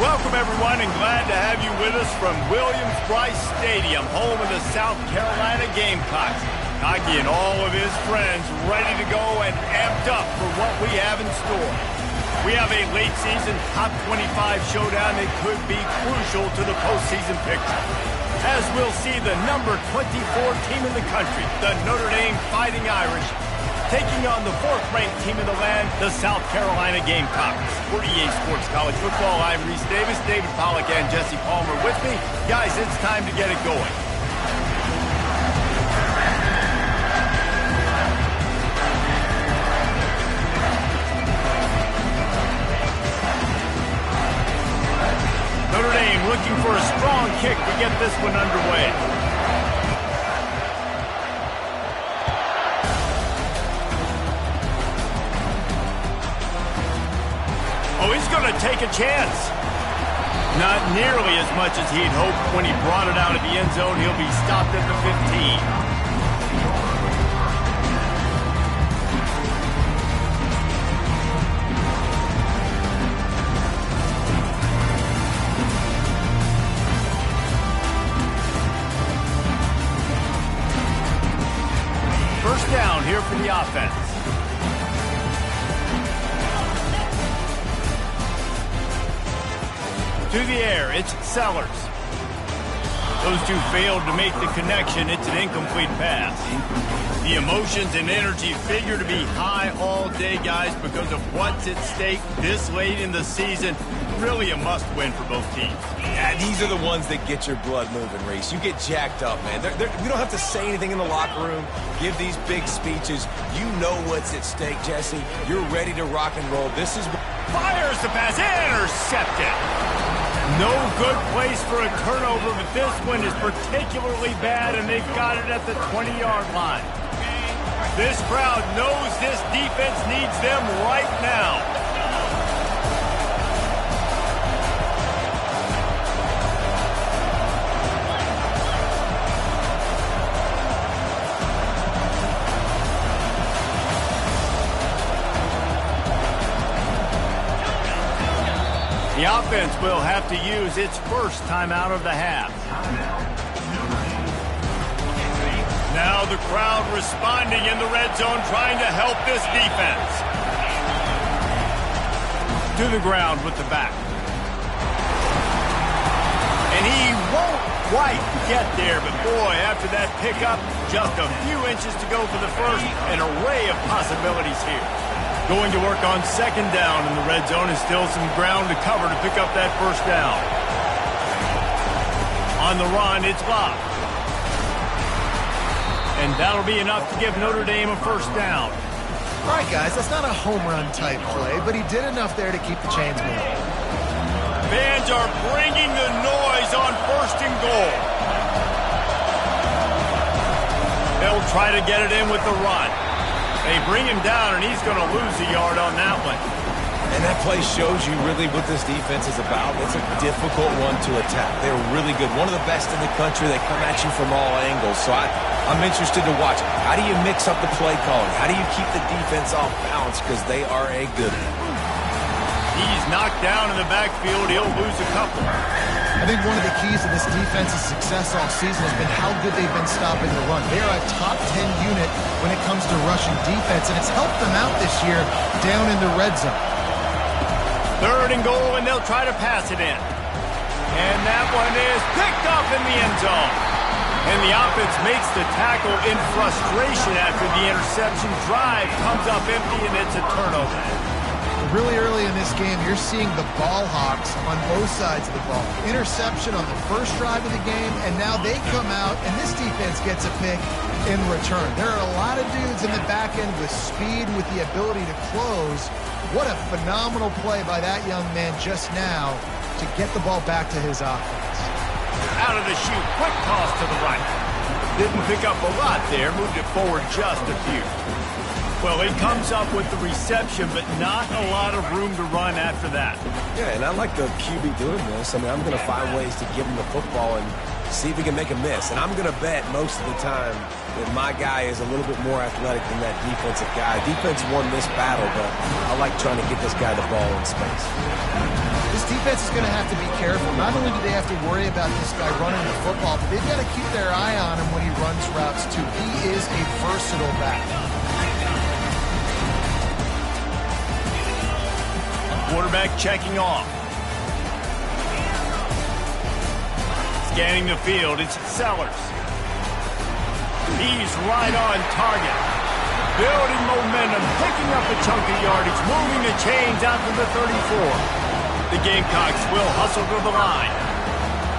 Welcome, everyone, and glad to have you with us from Williams-Brice Stadium, home of the South Carolina Gamecocks. Hockey and all of his friends ready to go and amped up for what we have in store. We have a late-season top 25 showdown that could be crucial to the postseason picture, as we'll see the number 24 team in the country, the Notre Dame Fighting Irish, taking on the fourth-ranked team in the land, the South Carolina Gamecocks. For EA Sports College Football, I'm Reese Davis, David Pollack, and Jesse Palmer with me. Guys, it's time to get it going. Notre Dame looking for a strong kick to get this one underway. Oh, he's going to take a chance. Not nearly as much as he'd hoped when he brought it out of the end zone. He'll be stopped at the 15. First down here for the offense. To the air, it's Sellers. Those two failed to make the connection. It's an incomplete pass. The emotions and energy figure to be high all day, guys, because of what's at stake this late in the season. Really a must-win for both teams. Yeah, these are the ones that get your blood moving, Reese. You get jacked up, man. You don't have to say anything in the locker room, give these big speeches. You know what's at stake, Jesse. You're ready to rock and roll. This is... Fires the pass, intercepted. No good place for a turnover, but this one is particularly bad, and they've got it at the 20-yard line. This crowd knows this defense needs them right now. The offense will have to use its first timeout of the half. Now the crowd responding in the red zone, trying to help this defense. To the ground with the back. And he won't quite get there, but boy, after that pickup, just a few inches to go for the first. An array of possibilities here. Going to work on second down in the red zone, and still some ground to cover to pick up that first down. On the run, it's Locke. And that'll be enough to give Notre Dame a first down. All right, guys, that's not a home run type play, but he did enough there to keep the chains moving. Fans are bringing the noise on first and goal. They'll try to get it in with the run. They bring him down, and he's going to lose a yard on that one. And that play shows you really what this defense is about. It's a difficult one to attack. They're really good. One of the best in the country. They come at you from all angles. So I'm interested to watch. How do you mix up the play calling? How do you keep the defense off balance? Because they are a good one. He's knocked down in the backfield. He'll lose a couple. I think one of the keys to this defense's success all season has been how good they've been stopping the run. They are a top 10 unit when it comes to rushing defense, and it's helped them out this year down in the red zone. Third and goal, and they'll try to pass it in. And that one is picked up in the end zone. And the offense makes the tackle in frustration after the interception. Drive comes up empty, and it's a turnover. Really early in this game, you're seeing the ball hawks on both sides of the ball. Interception on the first drive of the game, and now they come out, and this defense gets a pick in return. There are a lot of dudes in the back end with speed, with the ability to close. What a phenomenal play by that young man just now to get the ball back to his offense. Out of the chute, quick toss to the right. Didn't pick up a lot there, moved it forward just a few. Well, he comes up with the reception, but not a lot of room to run after that. Yeah, and I like the QB doing this. I mean, I'm going to find ways to give him the football and see if he can make a miss. And I'm going to bet most of the time that my guy is a little bit more athletic than that defensive guy. Defense won this battle, but I like trying to get this guy the ball in space. This defense is going to have to be careful. Not only do they have to worry about this guy running the football, but they've got to keep their eye on him when he runs routes, too. He is a versatile back. Quarterback checking off. Scanning the field, it's Sellers. He's right on target. Building momentum, picking up a chunk of yardage, moving the chains out to the 34. The Gamecocks will hustle to the line.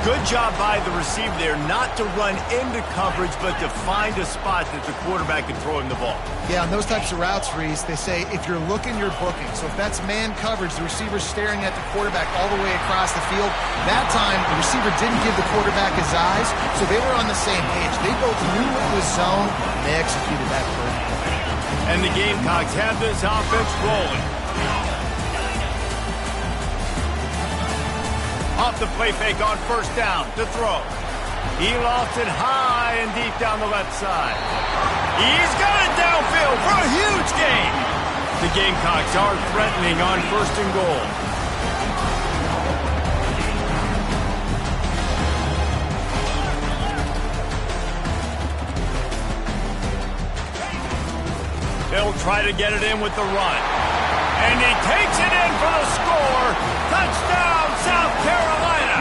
Good job by the receiver there not to run into coverage, but to find a spot that the quarterback can throw him the ball. Yeah, on those types of routes, Reese, they say if you're looking, you're booking. So if that's man coverage, the receiver's staring at the quarterback all the way across the field. That time, the receiver didn't give the quarterback his eyes, so they were on the same page. They both knew it was zone, and they executed that perfectly. And the Gamecocks have this offense rolling. Off the play fake on first down to throw. He lost it high and deep down the left side. He's got it downfield for a huge gain. The Gamecocks are threatening on first and goal. They'll try to get it in with the run. And he takes it in for the score. Touchdown, South Carolina.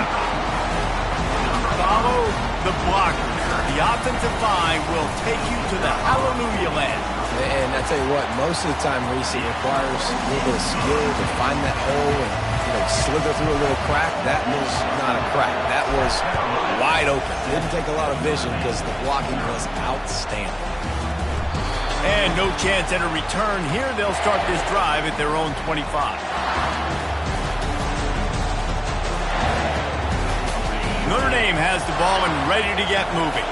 Follow the blocker. The offensive line will take you to the hallelujah land. And I tell you what, most of the time, Reese, it requires a little bit of skill to find that hole and slither through a little crack. That was not a crack. That was wide open. Didn't take a lot of vision because the blocking was outstanding. And no chance at a return here. They'll start this drive at their own 25. Notre Dame has the ball and ready to get moving.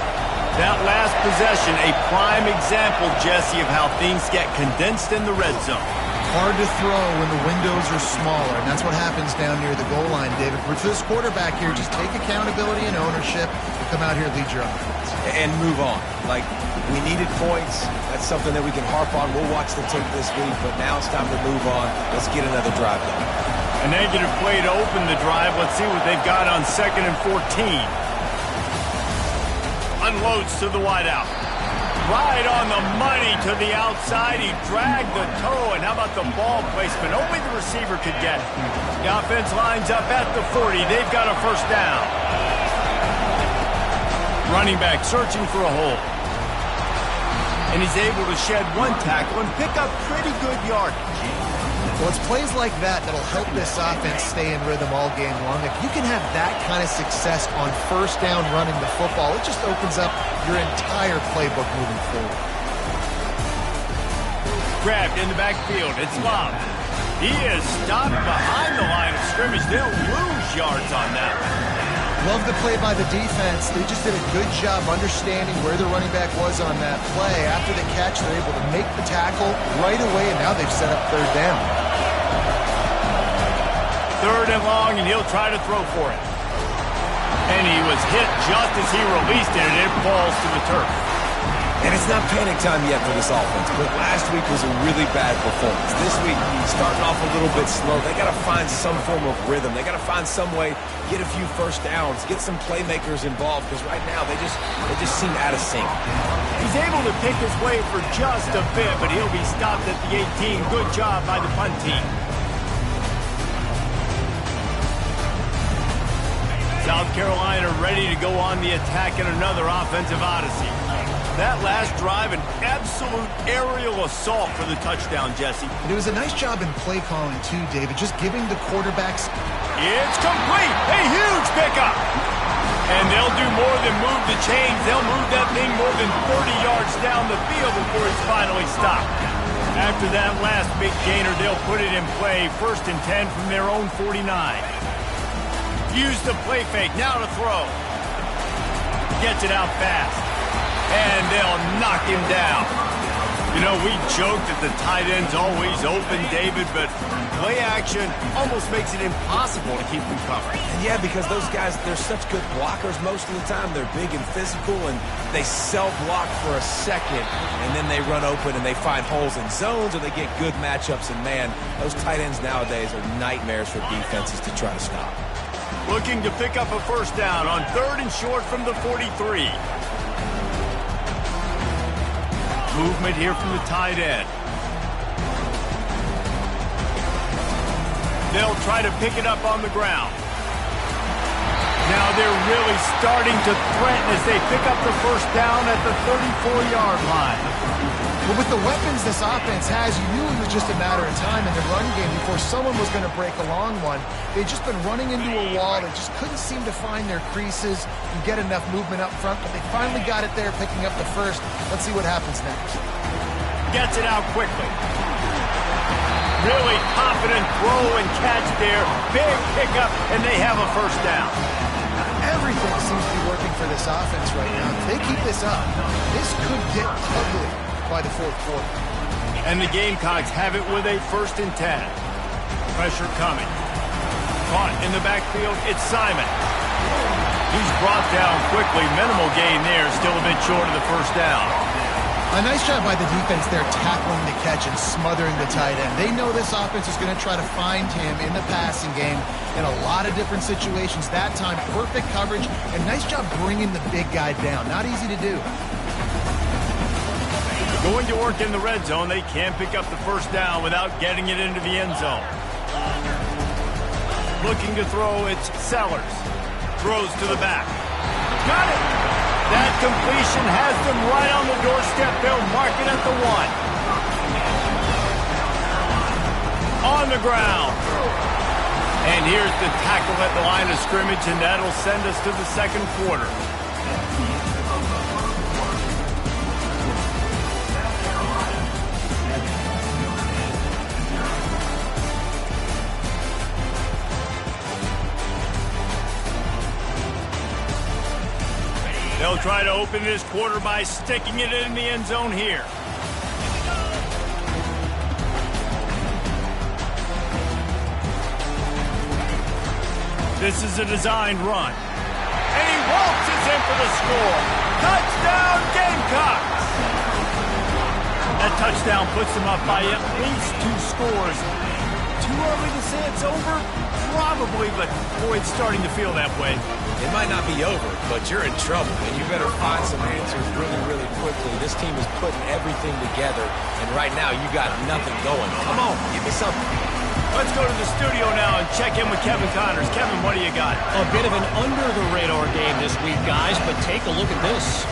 That last possession, a prime example, Jesse, of how things get condensed in the red zone. Hard to throw when the windows are smaller, and that's what happens down near the goal line, David. For this quarterback here, just take accountability and ownership and come out here and lead your offense. And move on. Like, we needed points. That's something that we can harp on. We'll watch the tape this week, but now it's time to move on. Let's get another drive going. A negative play to open the drive. Let's see what they've got on 2nd and 14. Unloads to the wideout. Right on the money to the outside. He dragged the toe, and how about the ball placement? Only the receiver could get it. The offense lines up at the 40. They've got a first down. Running back searching for a hole. And he's able to shed one tackle and pick up pretty good yardage. Well, it's plays like that that'll help this offense stay in rhythm all game long. If you can have that kind of success on first down running the football, it just opens up your entire playbook moving forward. Grabbed in the backfield. It's Love. He is stopped behind the line of scrimmage. They'll lose yards on that. Love the play by the defense. They just did a good job understanding where the running back was on that play. After the catch, they're able to make the tackle right away, and now they've set up third down. 3rd and long, and he'll try to throw for it. And he was hit just as he released it, and it falls to the turf. And it's not panic time yet for this offense, but last week was a really bad performance. This week, he's starting off a little bit slow. They got to find some form of rhythm. They got to find some way, get a few first downs, get some playmakers involved, because right now they just seem out of sync. He's able to pick his way for just a bit, but he'll be stopped at the 18. Good job by the punt team. South Carolina ready to go on the attack in another offensive odyssey. That last drive, an absolute aerial assault for the touchdown, Jesse. It was a nice job in play calling, too, David, just giving the quarterbacks... It's complete! A huge pickup! And they'll do more than move the chains. They'll move that thing more than 30 yards down the field before he's finally stopped. After that last big gainer, they'll put it in play. 1st and 10 from their own 49. Use the play fake, now to throw. Gets it out fast. And they'll knock him down. You know, we joked that the tight end's always open, David, but play action almost makes it impossible to keep them covered. And yeah, because those guys, they're such good blockers most of the time. They're big and physical, and they self-block for a second, and then they run open and they find holes in zones, or they get good matchups. And, man, those tight ends nowadays are nightmares for defenses to try to stop. Looking to pick up a first down on 3rd and short from the 43. Movement here from the tight end. They'll try to pick it up on the ground. Now they're really starting to threaten as they pick up the first down at the 34-yard line. Well, with the weapons this offense has, you knew it was just a matter of time in the run game before someone was going to break a long one. They'd just been running into a wall. They just couldn't seem to find their creases and get enough movement up front, but they finally got it there, picking up the first. Let's see what happens next. Gets it out quickly. Really confident throw and catch there. Big pickup, and they have a first down. Everything seems to be working for this offense right now. If they keep this up, this could get ugly by the 4th quarter. And the Gamecocks have it with a 1st and 10. Pressure coming. Caught in the backfield, it's Simon. He's brought down quickly. Minimal gain there, still a bit short of the first down. A nice job by the defense there tackling the catch and smothering the tight end. They know this offense is going to try to find him in the passing game in a lot of different situations. That time, perfect coverage, and nice job bringing the big guy down. Not easy to do. Going to work in the red zone, they can't pick up the first down without getting it into the end zone. Looking to throw, it's Sellers. Throws to the back. Got it! That completion has them right on the doorstep. They'll mark it at the 1. On the ground. And here's the tackle at the line of scrimmage, and that'll send us to the 2nd quarter. They'll try to open this quarter by sticking it in the end zone here. This is a designed run. And he waltzes in for the score. Touchdown, Gamecocks! That touchdown puts them up by at least 2 scores. Too early to say it's over? Probably, but boy, it's starting to feel that way. It might not be over, but you're in trouble, and you better find some answers really, really quickly. This team is putting everything together, and right now you got nothing going. Come on, give me something. Let's go to the studio now and check in with Kevin Connors. Kevin, what do you got? A bit of an under-the-radar game this week, guys, but take a look at this.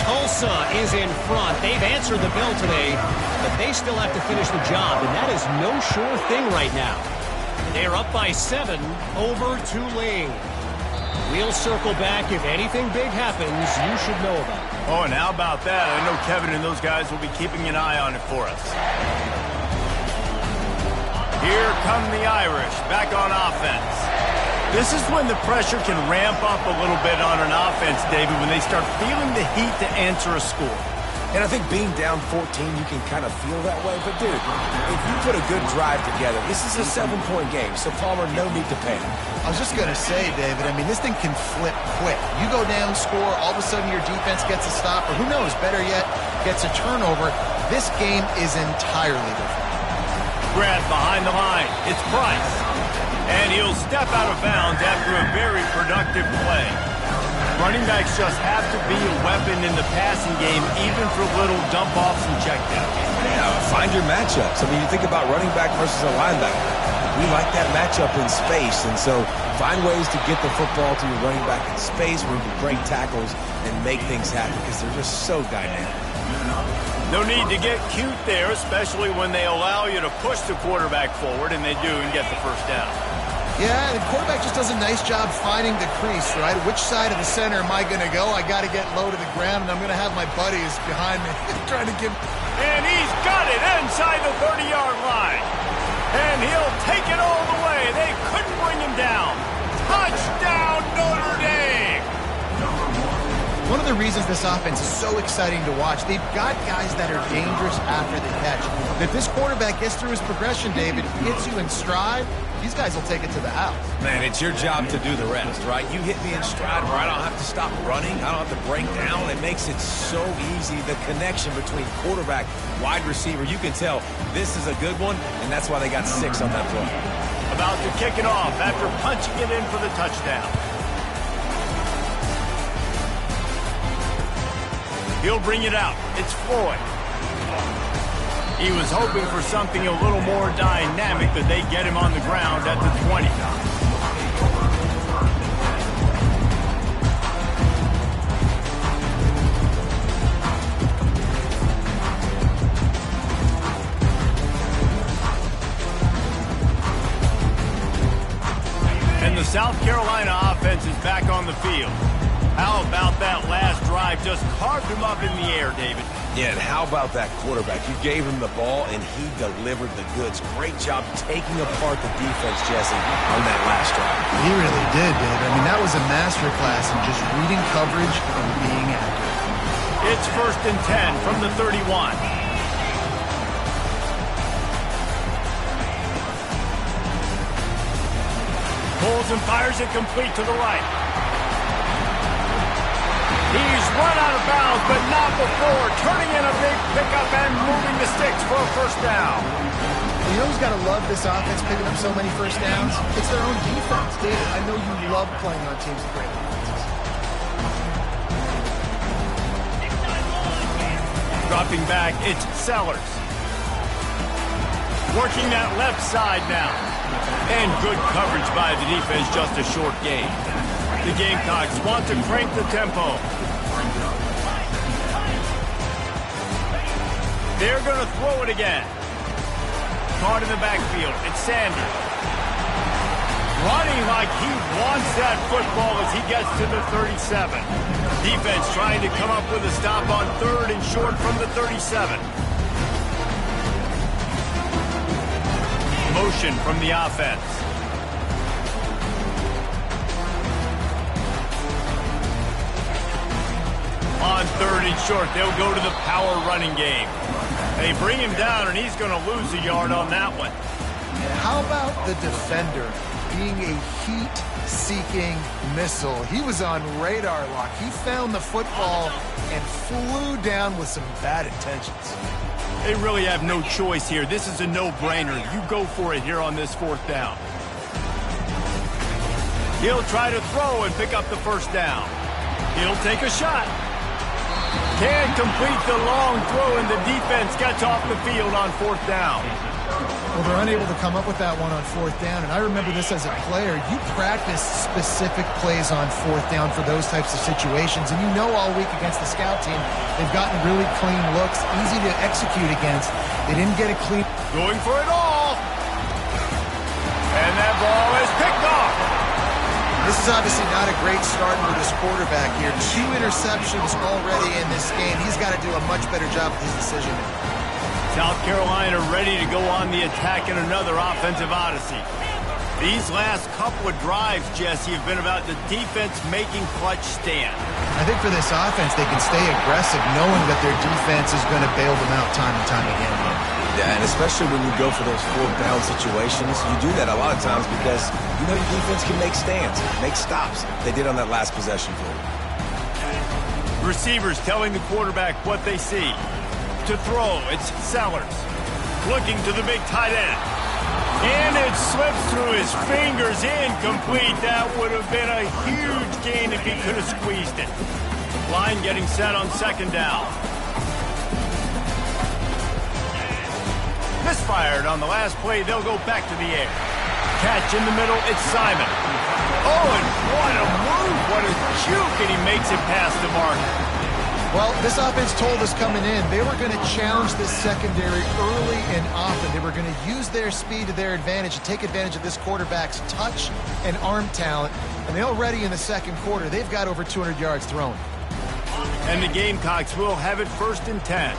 Tulsa is in front. They've answered the bell today, but they still have to finish the job, and that is no sure thing right now. They're up by 7 over Tulane. We'll circle back. If anything big happens, you should know about it. Oh, and how about that? I know Kevin and those guys will be keeping an eye on it for us. Here come the Irish, back on offense. This is when the pressure can ramp up a little bit on an offense, David, when they start feeling the heat to answer a score. And I think being down 14, you can kind of feel that way. But, dude, if you put a good drive together, this is a 7-point game, so Palmer, no need to panic. I was just going to say, David, I mean, this thing can flip quick. You go down, score, all of a sudden your defense gets a stop, or who knows, better yet, gets a turnover. This game is entirely different. Grab behind the line. It's Price. And he'll step out of bounds after a very productive play. Running backs just have to be a weapon in the passing game, even for little dump-offs and checkdowns. Yeah, find your matchups. I mean, you think about running back versus a linebacker. We like that matchup in space, and so find ways to get the football to your running back in space where you can break tackles and make things happen because they're just so dynamic. No need to get cute there, especially when they allow you to push the quarterback forward, and they do, and get the first down. Yeah, the quarterback just does a nice job finding the crease, right? Which side of the center am I going to go? I got to get low to the ground, and I'm going to have my buddies behind me trying to give. And he's got it inside the 30-yard line. And he'll take it all the way. They couldn't bring him down. Touchdown, Notre Dame! One of of the reasons this offense is so exciting to watch. They've got guys that are dangerous after the catch. If this quarterback gets through his progression, David, hits you in stride, these guys will take it to the house. Man, it's your job to do the rest, right? You hit me in stride where I don't have to stop running. I don't have to break down. It makes it so easy. The connection between quarterback, wide receiver, you can tell this is a good one, and that's why they got 6 on that play. About to kick it off after punching it in for the touchdown. He'll bring it out. It's Floyd. He was hoping for something a little more dynamic, that they get him on the ground at the 20. And the South Carolina offense is back on the field. How about that last drive? Just carved him up in the air, David. Yeah, and how about that quarterback? You gave him the ball, and he delivered the goods. Great job taking apart the defense, Jesse, on that last drive. He really did, David. I mean, that was a masterclass in just reading coverage and being accurate. It's 1st and 10 from the 31. Pulls and fires it complete to the right. He's run out of bounds, but not before turning in a big pickup and moving the sticks for a first down. You know who's got to love this offense picking up so many first downs? It's their own defense. David, I know you love playing on teams with great defenses. Dropping back, it's Sellers. Working that left side now. And good coverage by the defense, just a short gain. The Gamecocks want to crank the tempo. They're going to throw it again. Caught in the backfield. It's Sanders. Running like he wants that football as he gets to the 37. Defense trying to come up with a stop on 3rd and short from the 37. Motion from the offense. On 3rd and short, they'll go to the power running game. They bring him down, and he's going to lose a yard on that one. How about the defender being a heat-seeking missile? He was on radar lock. He found the football and flew down with some bad intentions. They really have no choice here. This is a no-brainer. You go for it here on this 4th down. He'll try to throw and pick up the first down. He'll take a shot. Can't complete the long throw, and the defense gets off the field on 4th down. Well, they're unable to come up with that one on 4th down, and I remember this as a player. You practice specific plays on 4th down for those types of situations, and you know all week against the scout team, they've gotten really clean looks, easy to execute against. They didn't get a clean... Going for it all. And that ball is picked off. This is obviously not a great start for this quarterback here. 2 interceptions already in this game. He's got to do a much better job with his decision making. South Carolina ready to go on the attack in another offensive odyssey. These last couple of drives, Jesse, have been about the defense making clutch stand. I think for this offense, they can stay aggressive knowing that their defense is going to bail them out time and time again. Yeah, and especially when you go for those 4th down situations, you do that a lot of times because you know your defense can make stands, make stops. They did on that last possession for you. Receivers telling the quarterback what they see. To throw, it's Sellers. Looking to the big tight end. And it slips through his fingers, incomplete. That would have been a huge gain if he could have squeezed it. Line getting set on 2nd down. Misfired on the last play. They'll go back to the air. Catch in the middle. It's Simon. Oh, and what a move. What a juke. And he makes it past the mark. Well, this offense told us coming in they were going to challenge this secondary early and often. They were going to use their speed to their advantage and take advantage of this quarterback's touch and arm talent. And they already in the 2nd quarter, they've got over 200 yards thrown. And the Gamecocks will have it 1st and 10.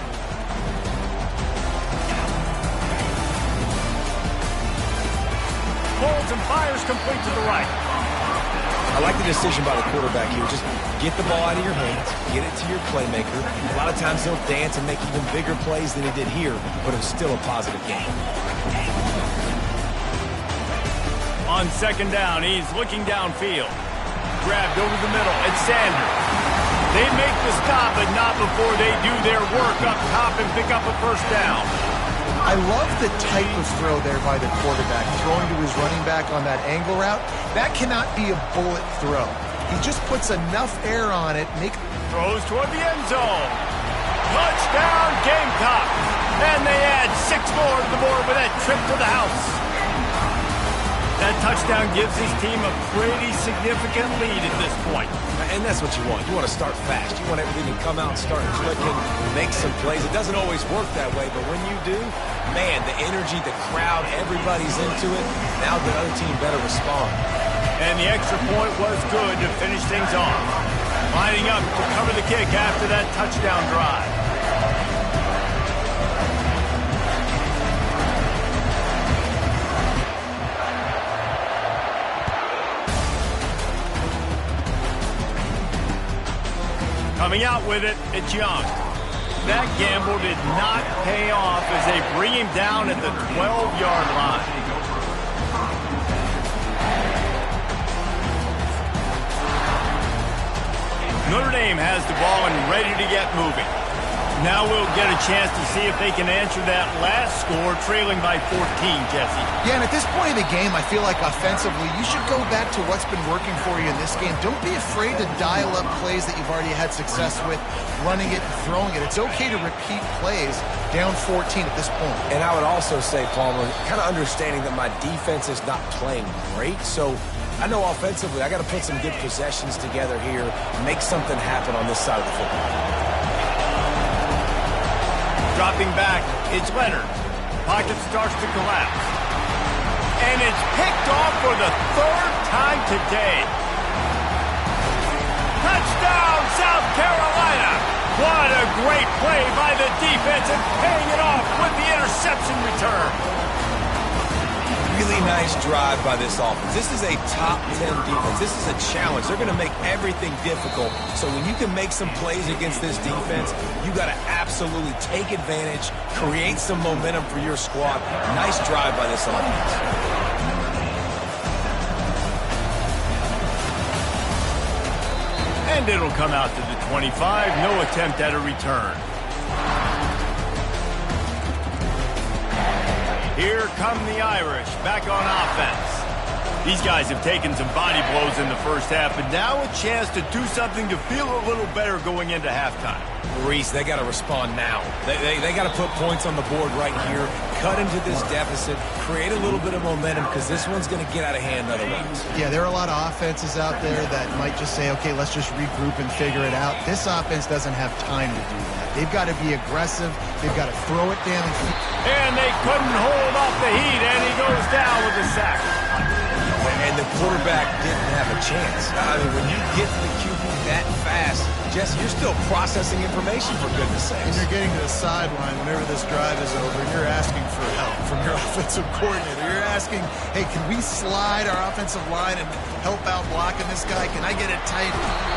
Pulls and fires complete to the right. I like the decision by the quarterback here. Just get the ball out of your hands, get it to your playmaker. A lot of times he'll dance and make even bigger plays than he did here, but it was still a positive game. On second down, he's looking downfield. Grabbed over the middle, it's Sanders. They make the stop, but not before they do their work up top and pick up a first down. I love the type of throw there by the quarterback, throwing to his running back on that angle route. That cannot be a bullet throw. He just puts enough air on it. Throws toward the end zone. Touchdown, Gamecocks. And they add 6 more to the board with that trip to the house. That touchdown gives his team a pretty significant lead at this point. And that's what you want. You want to start fast. You want everything to come out and start clicking, make some plays. It doesn't always work that way, but when you do, man, the energy, the crowd, everybody's into it. Now the other team better respond. And the extra point was good to finish things off. Lining up to cover the kick after that touchdown drive. Coming out with it, it's Young. That gamble did not pay off as they bring him down at the 12-yard line. Notre Dame has the ball and ready to get moving. Now we'll get a chance to see if they can answer that last score, trailing by 14, Jesse. Yeah, and at this point in the game, I feel like offensively, you should go back to what's been working for you in this game. Don't be afraid to dial up plays that you've already had success with, running it and throwing it. It's okay to repeat plays down 14 at this point. And I would also say, Palmer, kind of understanding that my defense is not playing great, so I know offensively I got to put some good possessions together here, make something happen on this side of the football. Dropping back, it's Leonard. Pocket starts to collapse. And it's picked off for the 3rd time today. Touchdown, South Carolina! What a great play by the defense and paying it off with the interception return. Really nice drive by this offense. This is a top 10 defense. This is a challenge. They're going to make everything difficult. So when you can make some plays against this defense, you got to absolutely take advantage, create some momentum for your squad. Nice drive by this offense. And it'll come out to the 25. No attempt at a return. Here come the Irish, back on offense. These guys have taken some body blows in the first half, but now a chance to do something to feel a little better going into halftime. Reese, they got to respond now. They got to put points on the board right here, cut into this deficit, create a little bit of momentum, because this one's going to get out of hand otherwise. Yeah, there are a lot of offenses out there that might just say, okay, let's just regroup and figure it out. This offense doesn't have time to do that. They've got to be aggressive. They've got to throw it down. And they couldn't hold off the heat, and he goes down with a sack. And the quarterback didn't have a chance. I mean, when you get to the QB that fast, Jesse, you're still processing information, for goodness sakes. And you're getting to the sideline whenever this drive is over, and you're asking for help from your offensive coordinator. You're asking, hey, can we slide our offensive line and help out blocking this guy? Can I get it tight?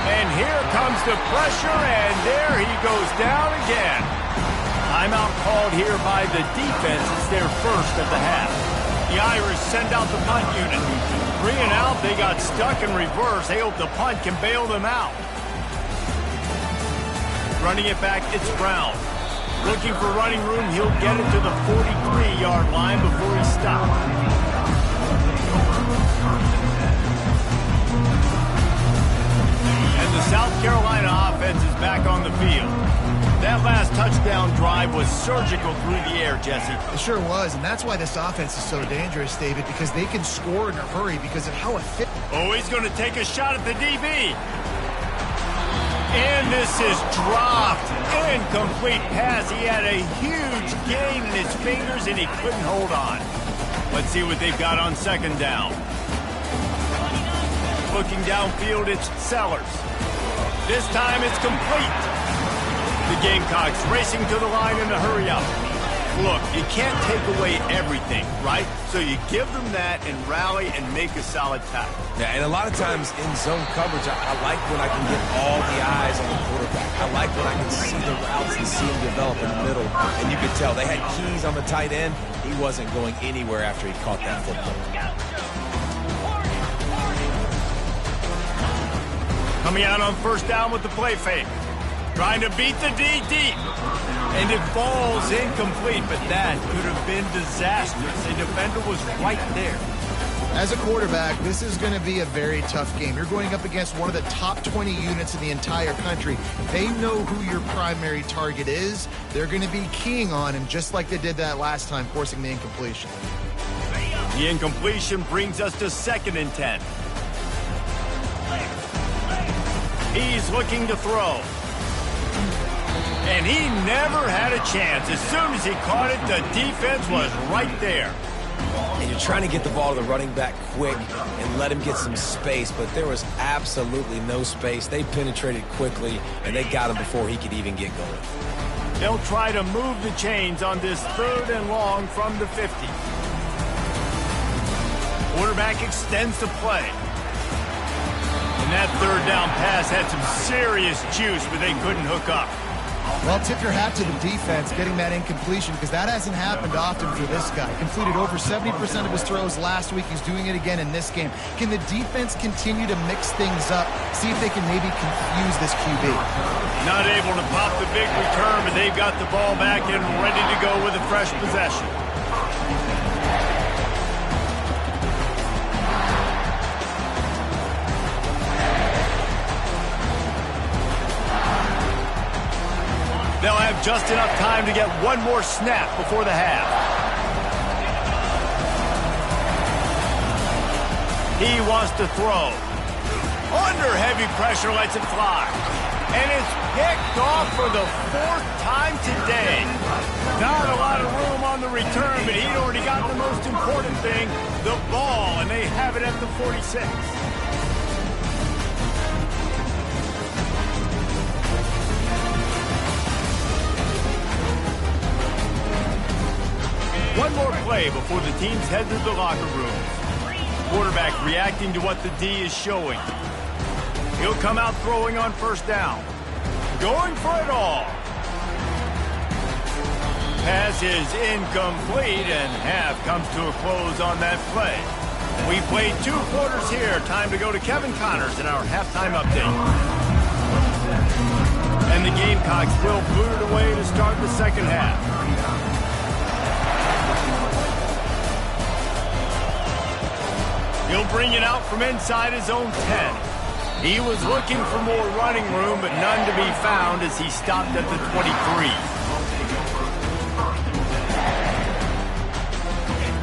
And here comes the pressure, and there he goes down again. Timeout called here by the defense. It's their first of the half. The Irish send out the punt unit. 3 and out, they got stuck in reverse. They hope the punt can bail them out. Running it back, it's Brown. Looking for running room, he'll get it to the 43-yard line before he stops. And the South Carolina offense is back on the field. That last touchdown drive was surgical through the air, Jesse. It sure was, and that's why this offense is so dangerous, David, because they can score in a hurry because of how efficient. Oh, he's going to take a shot at the DB. And this is dropped. Incomplete pass. He had a huge gain in his fingers, and he couldn't hold on. Let's see what they've got on second down. Looking downfield, it's Sellers. This time it's complete. The Gamecocks racing to the line in a hurry up. Look, you can't take away everything, right? So you give them that and rally and make a solid tackle. Yeah, and a lot of times in zone coverage, I like when I can get all the eyes on the quarterback. I like when I can see the routes and see him develop in the middle. And you could tell they had keys on the tight end. He wasn't going anywhere after he caught that football. Coming out on first down with the play fake. Trying to beat the D deep. And it falls incomplete, but that could have been disastrous. The defender was right there. As a quarterback, this is going to be a very tough game. You're going up against one of the top 20 units in the entire country. They know who your primary target is. They're going to be keying on him just like they did that last time, forcing the incompletion. The incompletion brings us to 2nd and 10. He's looking to throw. And he never had a chance. As soon as he caught it, the defense was right there. And you're trying to get the ball to the running back quick and let him get some space, but there was absolutely no space. They penetrated quickly, and they got him before he could even get going. They'll try to move the chains on this 3rd and long from the 50. Quarterback extends the play. And that 3rd down pass had some serious juice, but they couldn't hook up. Well, tip your hat to the defense getting that incompletion because that hasn't happened often for this guy. Completed over 70% of his throws last week. He's doing it again in this game. Can the defense continue to mix things up, see if they can maybe confuse this QB? Not able to pop the big return, but they've got the ball back and ready to go with a fresh possession. They'll have just enough time to get one more snap before the half. He wants to throw. Under heavy pressure, lets it fly. And it's picked off for the 4th time today. Not a lot of room on the return, but he'd already got the most important thing, the ball, and they have it at the 46. One more play before the teams head to the locker rooms. Quarterback reacting to what the D is showing. He'll come out throwing on first down. Going for it all. Pass is incomplete, and half comes to a close on that play. We played 2 quarters here. Time to go to Kevin Connors in our halftime update. And the Gamecocks will boot it away to start the 2nd half. He'll bring it out from inside his own 10. He was looking for more running room, but none to be found as he stopped at the 23.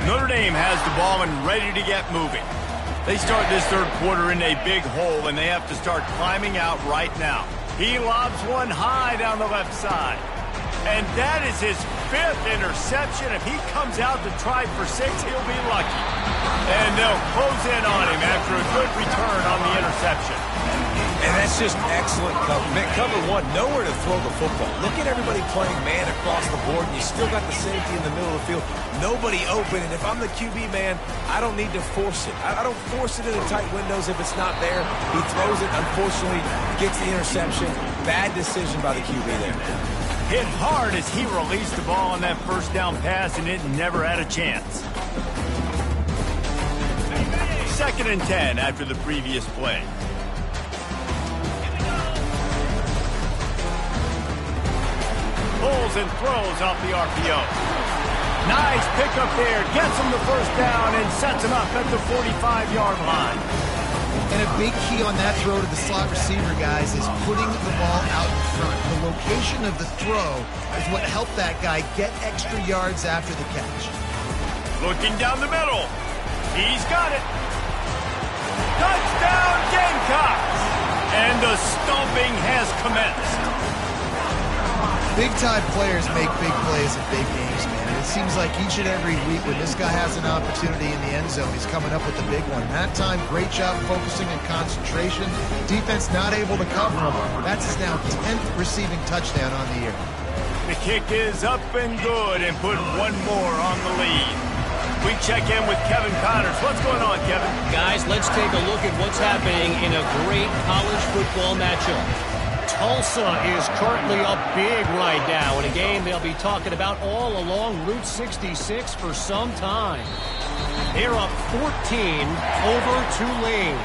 Notre Dame has the ball and ready to get moving. They start this 3rd quarter in a big hole, and they have to start climbing out right now. He lobs one high down the left side. And that is his 5th interception. If he comes out to try for 6, he'll be lucky. And they'll close in on him after a good return on the interception. And that's just excellent cover. Man, cover 1, nowhere to throw the football. Look at everybody playing man across the board, and you still got the safety in the middle of the field. Nobody open, and if I'm the QB, man, I don't need to force it. I don't force it into tight windows if it's not there. He throws it, unfortunately, gets the interception. Bad decision by the QB there. Hit hard as he released the ball on that first down pass, and it never had a chance. 2nd and 10 after the previous play. Pulls and throws off the RPO. Nice pickup there. Gets him the first down and sets him up at the 45-yard line. And a big key on that throw to the slot receiver, guys, is putting the ball out in front. The location of the throw is what helped that guy get extra yards after the catch. Looking down the middle. He's got it. Touchdown, Gamecocks! And the stomping has commenced. Big-time players make big plays in big games, man. It seems like each and every week when this guy has an opportunity in the end zone, he's coming up with the big one. That time, great job focusing and concentration. Defense not able to cover him. That's his now 10th receiving touchdown on the year. The kick is up and good and put one more on the lead. We check in with Kevin Connors. What's going on, Kevin? Guys, let's take a look at what's happening in a great college football matchup. Tulsa is currently up big right now in a game they'll be talking about all along Route 66 for some time. They're up 14 over Tulane.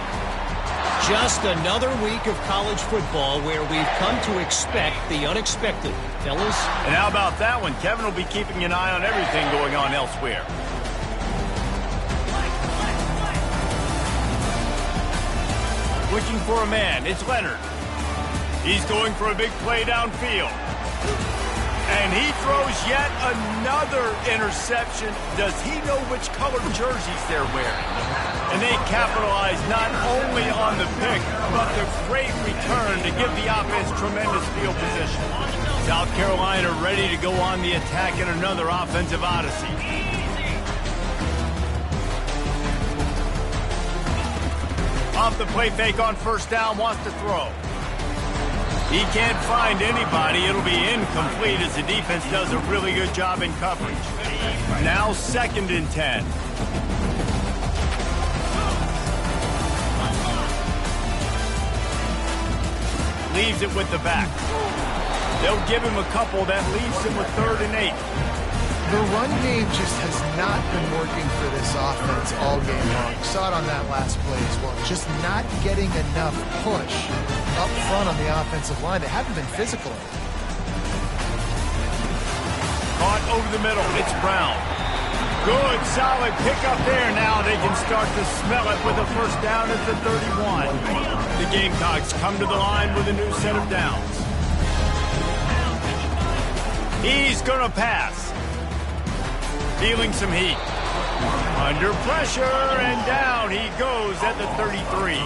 Just another week of college football where we've come to expect the unexpected. Fellas? And how about that one? Kevin will be keeping an eye on everything going on elsewhere. Looking for a man. It's Leonard. He's going for a big play downfield. And he throws yet another interception. Does he know which color jerseys they're wearing? And they capitalize not only on the pick, but the great return to give the offense tremendous field position. South Carolina ready to go on the attack in another offensive odyssey. Off the play fake on first down, wants to throw. He can't find anybody. It'll be incomplete as the defense does a really good job in coverage. Now 2nd and 10. Leaves it with the back. They'll give him a couple. That leaves him with 3rd and 8. The run game just has not been working for this offense all game long. Saw it on that last play as well. Just not getting enough push up front on the offensive line. They haven't been physical. Caught over the middle. It's Brown. Good, solid pickup there. Now they can start to smell it with a first down at the 31. The Gamecocks come to the line with a new set of downs. He's going to pass. Feeling some heat. Under pressure, and down he goes at the 33.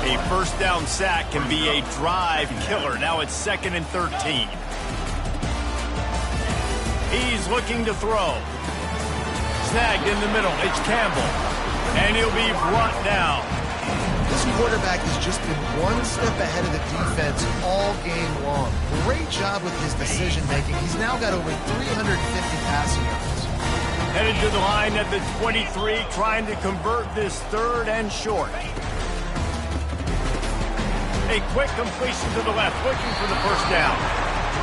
A first down sack can be a drive killer. Now it's 2nd and 13. He's looking to throw. Snagged in the middle. It's Campbell. And he'll be brought down. This quarterback has just been one step ahead of the defense all game long. Great job with his decision-making. He's now got over 350 passing yards. Headed to the line at the 23, trying to convert this 3rd and short. A quick completion to the left, looking for the first down.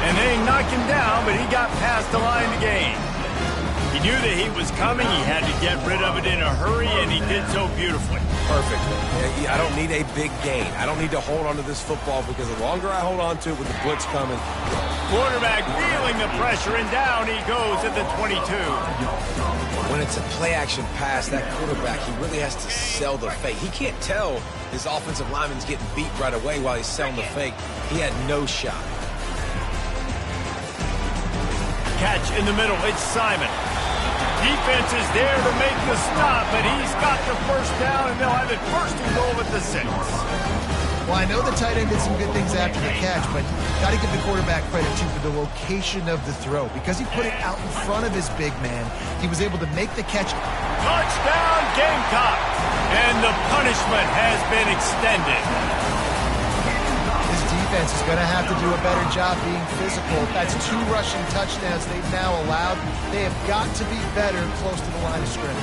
And they knock him down, but he got past the line to gain. He knew that he was coming. He had to get rid of it in a hurry, and he did so beautifully. Perfect. I don't need a big gain. I don't need to hold on to this football because the longer I hold on to it with the blitz coming. Quarterback feeling the pressure, and down he goes at the 22. When it's a play-action pass, that quarterback, he really has to sell the fake. He can't tell his offensive lineman's getting beat right away while he's selling the fake. He had no shot. Catch in the middle. It's Simon. Defense is there to make the stop, but he's got the first down, and they'll have it 1st and goal at the 6. Well, I know the tight end did some good things after the catch, but got to give the quarterback credit, too, for the location of the throw. Because he put it out in front of his big man, he was able to make the catch. Touchdown, Gamecocks! And the punishment has been extended. His defense is going to have to do a better job being physical. That's 2 rushing touchdowns they've now allowed. They have got to be better close to the line of scrimmage.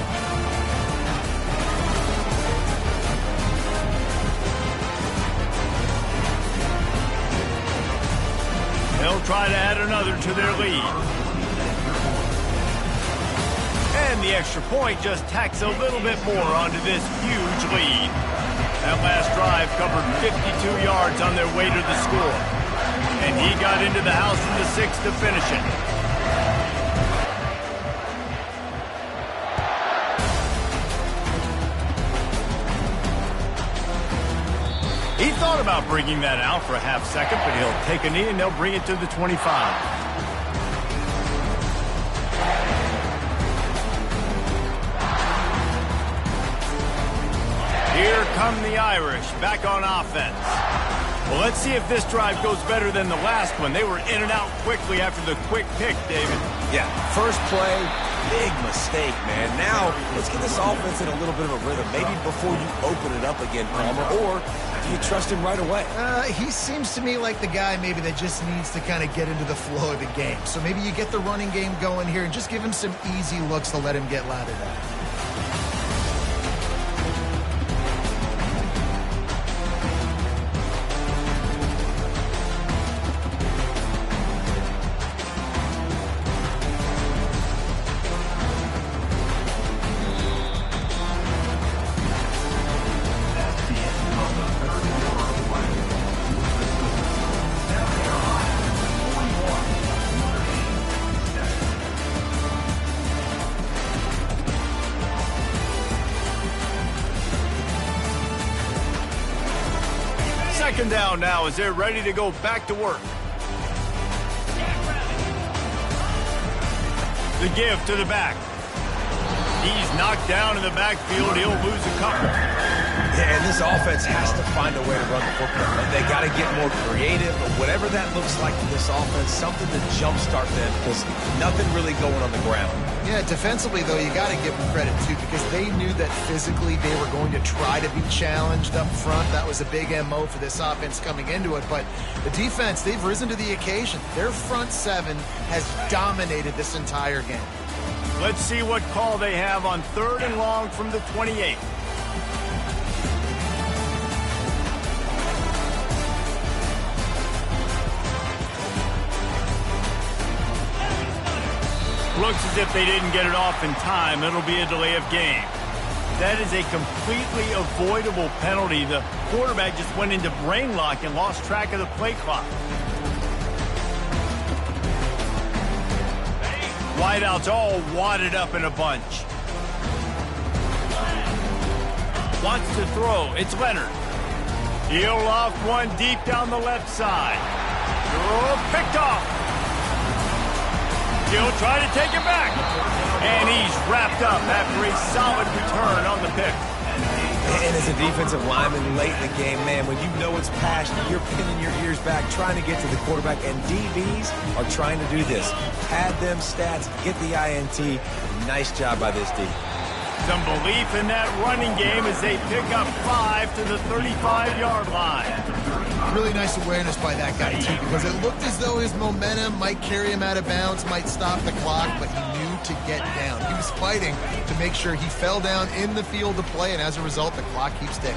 They'll try to add another to their lead. And the extra point just tacks a little bit more onto this huge lead. That last drive covered 52 yards on their way to the score. And he got into the house in the 6th to finish it. He thought about bringing that out for a half second, but he'll take a knee and they'll bring it to the 25. Here come the Irish back on offense. Well, let's see if this drive goes better than the last one. They were in and out quickly after the quick pick, David. Yeah, first play, big mistake, man. Now, let's get this offense in a little bit of a rhythm. Maybe before you open it up again, Palmer, or Do you trust him right away? He seems to me like the guy maybe that just needs to kind of get into the flow of the game. So maybe you get the running game going here and just give him some easy looks to let him get lathered out. Second down now as they're ready to go back to work. The give to the back. He's knocked down in the backfield. He'll lose a couple. Yeah, and this offense has to find a way to run the football. They got to get more creative, but whatever that looks like to this offense, something to jumpstart them because nothing really going on the ground. Yeah, defensively, though, you got to give them credit, too, because they knew that physically they were going to try to be challenged up front. That was a big MO for this offense coming into it. But the defense, they've risen to the occasion. Their front seven has dominated this entire game. Let's see what call they have on 3rd and long from the 28. Looks as if they didn't get it off in time. It'll be a delay of game. That is a completely avoidable penalty. The quarterback just went into brain lock and lost track of the play clock. Wideouts all wadded up in a bunch. Wants to throw. It's Leonard. He'll loft one deep down the left side. Oh, picked off. He'll try to take it back. And he's wrapped up after a solid return on the pick. And as a defensive lineman late in the game, man, when you know it's past, you're pinning your ears back, trying to get to the quarterback, and DBs are trying to do this. Pad them stats, get the INT. Nice job by this D. Some belief in that running game as they pick up 5 to the 35-yard line. Really nice awareness by that guy, too, because it looked as though his momentum might carry him out of bounds, might stop the clock, but he knew to get down. He was fighting to make sure he fell down in the field to play, and as a result, the clock keeps ticking.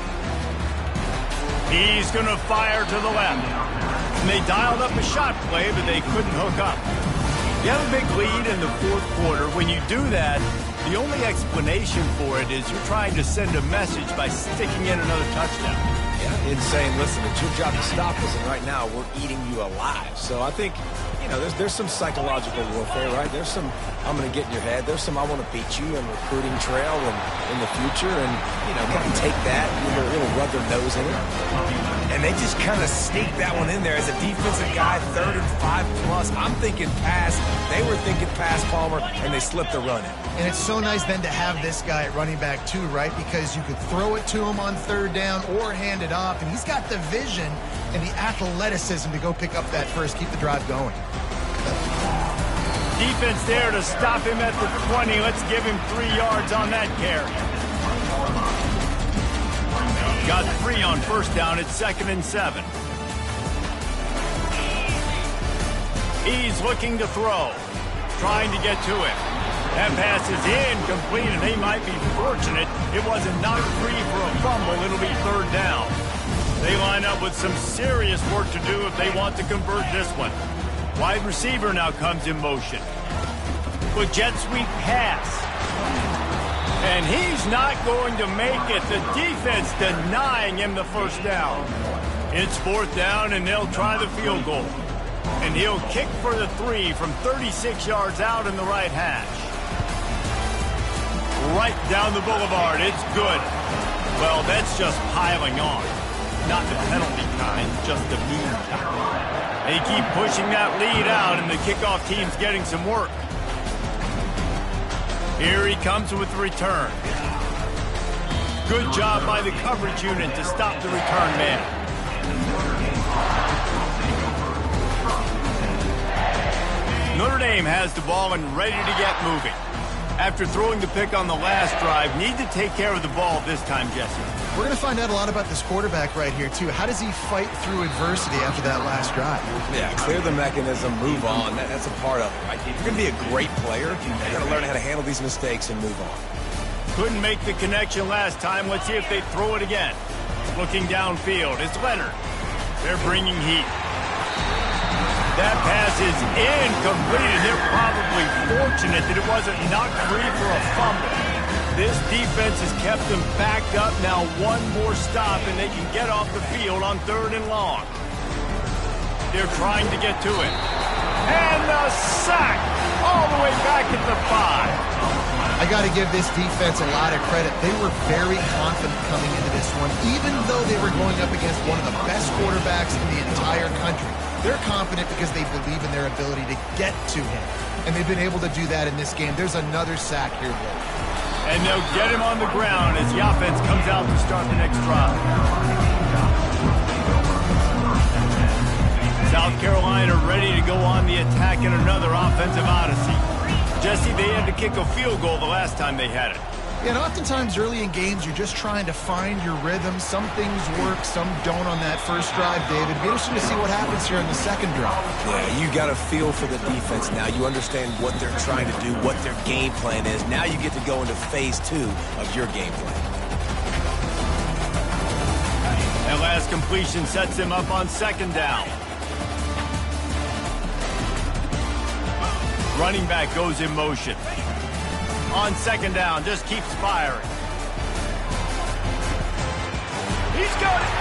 He's going to fire to the left. And they dialed up a shot play, but they couldn't hook up. You have a big lead in the 4th quarter. When you do that, the only explanation for it is you're trying to send a message by sticking in another touchdown. Yeah, in saying, listen, it's your job to stop us, and right now we're eating you alive. So I think, you know, there's some psychological warfare, right? There's some, I'm going to get in your head. There's some, I want to beat you and recruiting trail and in the future, and, you know, kind of take that, little rub their nose in it. And they just kind of sneak that one in there as a defensive guy, 3rd and 5+. I'm thinking pass. They were thinking pass, Palmer, and they slipped the run in. And it's so nice then to have this guy at running back too, right? Because you could throw it to him on 3rd down or hand it off, and he's got the vision and the athleticism to go pick up that first, keep the drive going. Defense there to stop him at the 20. Let's give him 3 yards on that carry. Got 3 on 1st down. It's 2nd and 7. He's looking to throw, trying to get to it. That pass is incomplete, and they might be fortunate it wasn't knocked free for a fumble. It'll be 3rd down. They line up with some serious work to do if they want to convert this one. Wide receiver now comes in motion. With jet sweep pass. And he's not going to make it. The defense denying him the 1st down. It's 4th down, and they'll try the field goal. And he'll kick for the 3 from 36 yards out in the right hash. Right down the boulevard. It's good. Well, that's just piling on. Not the penalty kind, just the mean kind. They keep pushing that lead out, and the kickoff team's getting some work. Here he comes with the return. Good job by the coverage unit to stop the return man. Notre Dame has the ball and ready to get moving. After throwing the pick on the last drive, need to take care of the ball this time, Jesse. We're going to find out a lot about this quarterback right here, too. How does he fight through adversity after that last drive? Yeah, clear the mechanism, move on. That's a part of it, right? If you're going to be a great player, you got to learn how to handle these mistakes and move on. Couldn't make the connection last time. Let's see if they throw it again. Looking downfield, it's Leonard. They're bringing heat. That pass is incomplete, and they're probably fortunate that it wasn't knocked free for a fumble. This defense has kept them backed up. Now one more stop, and they can get off the field on 3rd and long. They're trying to get to it. And the sack all the way back at the 5. I got to give this defense a lot of credit. They were very confident coming into this one, even though they were going up against one of the best quarterbacks in the entire country. They're confident because they believe in their ability to get to him, and they've been able to do that in this game. There's another sack here, Will. And they'll get him on the ground as the offense comes out to start the next drive. South Carolina ready to go on the attack in another offensive odyssey. Jesse, they had to kick a field goal the last time they had it. Yeah, and oftentimes early in games, you're just trying to find your rhythm. Some things work, some don't on that first drive, David. It'd be interesting to see what happens here in the second drive. Yeah, you got a feel for the defense now. You understand what they're trying to do, what their game plan is. Now you get to go into phase 2 of your game plan. That last completion sets him up on 2nd down. Running back goes in motion. On 2nd down, just keeps firing. He's got it.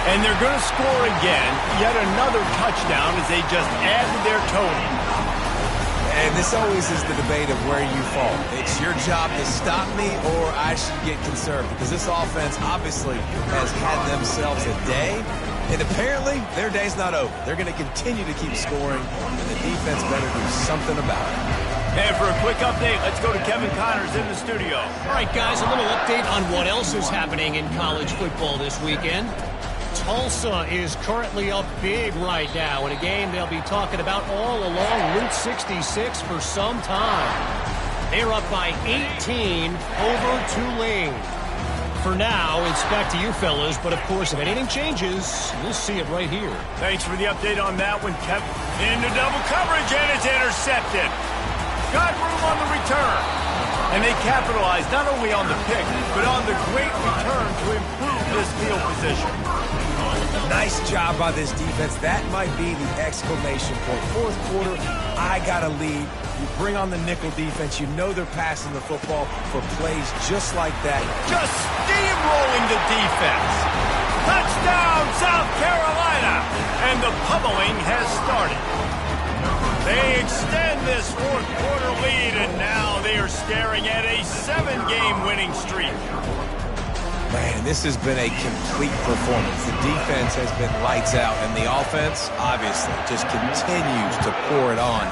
And they're going to score again. Yet another touchdown as they just added their total. And this always is the debate of where you fall. It's your job to stop me or I should get conservative. Because this offense obviously has had themselves a day. And apparently, their day's not over. They're going to continue to keep scoring, and the defense better do something about it. And for a quick update, let's go to Kevin Connors in the studio. All right, guys, a little update on what else is happening in college football this weekend. Tulsa is currently up big right now in a game they'll be talking about all along Route 66 for some time. They're up by 18 over Tulane. For now, it's back to you fellas, but of course, if anything changes, you'll see it right here. Thanks for the update on that one, Kevin. Into double coverage, and it's intercepted. Got room on the return. And they capitalized not only on the pick, but on the great return to improve this field position. Nice job by this defense. That might be the exclamation point. 4th quarter, I got a lead. You bring on the nickel defense. You know they're passing the football for plays just like that. Just steamrolling the defense. Touchdown, South Carolina. And the pummeling has started. They extend this 4th quarter lead, and now they are staring at a 7-game winning streak. Man, this has been a complete performance. The defense has been lights out, and the offense, obviously, just continues to pour it on.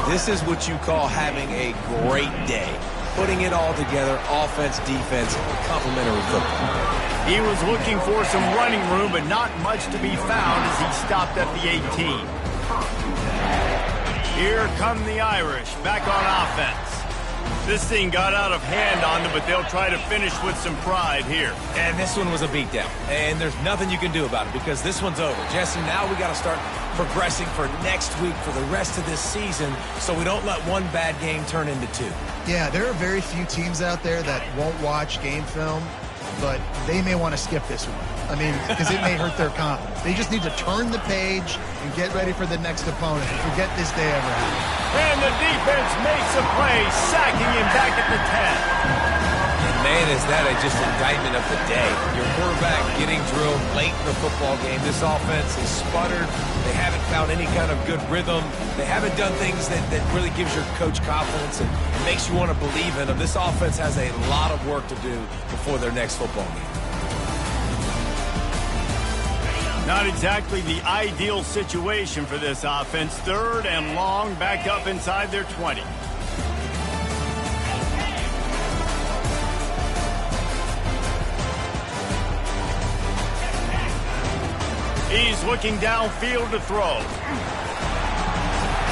This is what you call having a great day. Putting it all together, offense, defense, complementary football. He was looking for some running room, but not much to be found as he stopped at the 18. Here come the Irish, back on offense. This thing got out of hand on them, but they'll try to finish with some pride here. And this one was a beatdown. And there's nothing you can do about it because this one's over. Jesse, now we got to start progressing for next week for the rest of this season so we don't let one bad game turn into 2. Yeah, there are very few teams out there that won't watch game film, but they may want to skip this one. I mean, because it may hurt their confidence. They just need to turn the page and get ready for the next opponent. Forget this day ever happened. And the defense makes a play, sacking him back at the 10. And man, is that just indictment of the day. Your quarterback getting drilled late in the football game. This offense has sputtered. They haven't found any kind of good rhythm. They haven't done things that really gives your coach confidence and makes you want to believe in them. This offense has a lot of work to do before their next football game. Not exactly the ideal situation for this offense. 3rd and long, back up inside their 20. He's looking downfield to throw.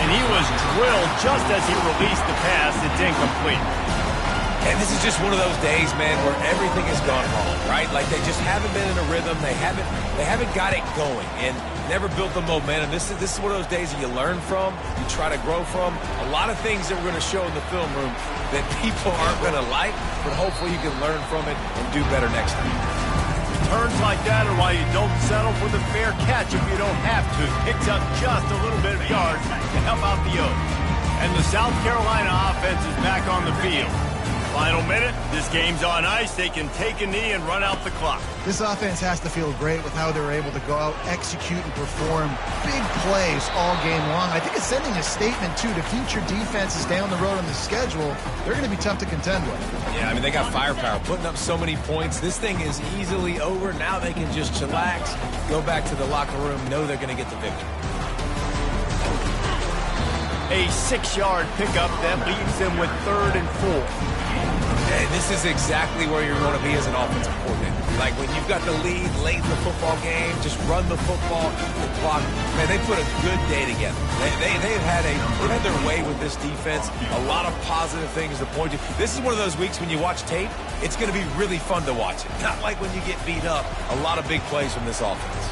And he was drilled just as he released the pass. It's incomplete. And this is just one of those days, man, where everything has gone wrong, right? Like they just haven't been in a rhythm. They haven't got it going and never built the momentum. This is one of those days that you learn from, you try to grow from. A lot of things that we're going to show in the film room that people aren't going to like, but hopefully you can learn from it and do better next time. Turns like that are why you don't settle for the fair catch if you don't have to. Picks up just a little bit of yards to help out the Oaks. And the South Carolina offense is back on the field. Final minute, this game's on ice. They can take a knee and run out the clock. This offense has to feel great with how they're able to go out, execute, and perform big plays all game long. I think it's sending a statement, too, to future defenses down the road on the schedule. They're going to be tough to contend with. Yeah, I mean, they got firepower, putting up so many points. This thing is easily over. Now they can just chillax, go back to the locker room, know they're going to get the victory. A 6-yard pickup that leaves them with 3rd and 4. And this is exactly where you want to be as an offensive coordinator. Like when you've got the lead late in the football game, just run the football, the clock. Man, they put a good day together. They've had their way with this defense. A lot of positive things to point to. This is one of those weeks when you watch tape, it's going to be really fun to watch it. Not like when you get beat up. A lot of big plays from this offense.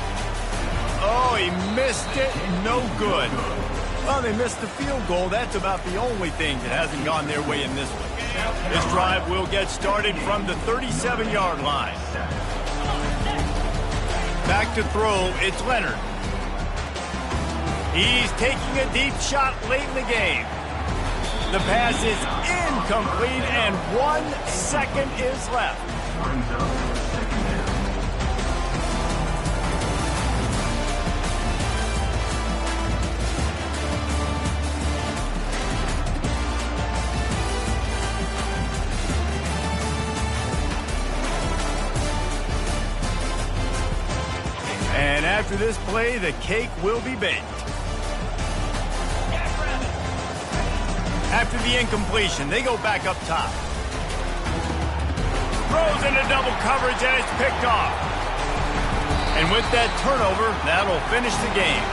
Oh, he missed it. No good. Well, they missed the field goal. That's about the only thing that hasn't gone their way in this one. This drive will get started from the 37-yard line. Back to throw, it's Leonard. He's taking a deep shot late in the game. The pass is incomplete, and 1 second is left. And after this play, the cake will be baked. After the incompletion, they go back up top. Throws into double coverage, and it's picked off. And with that turnover, that'll finish the game.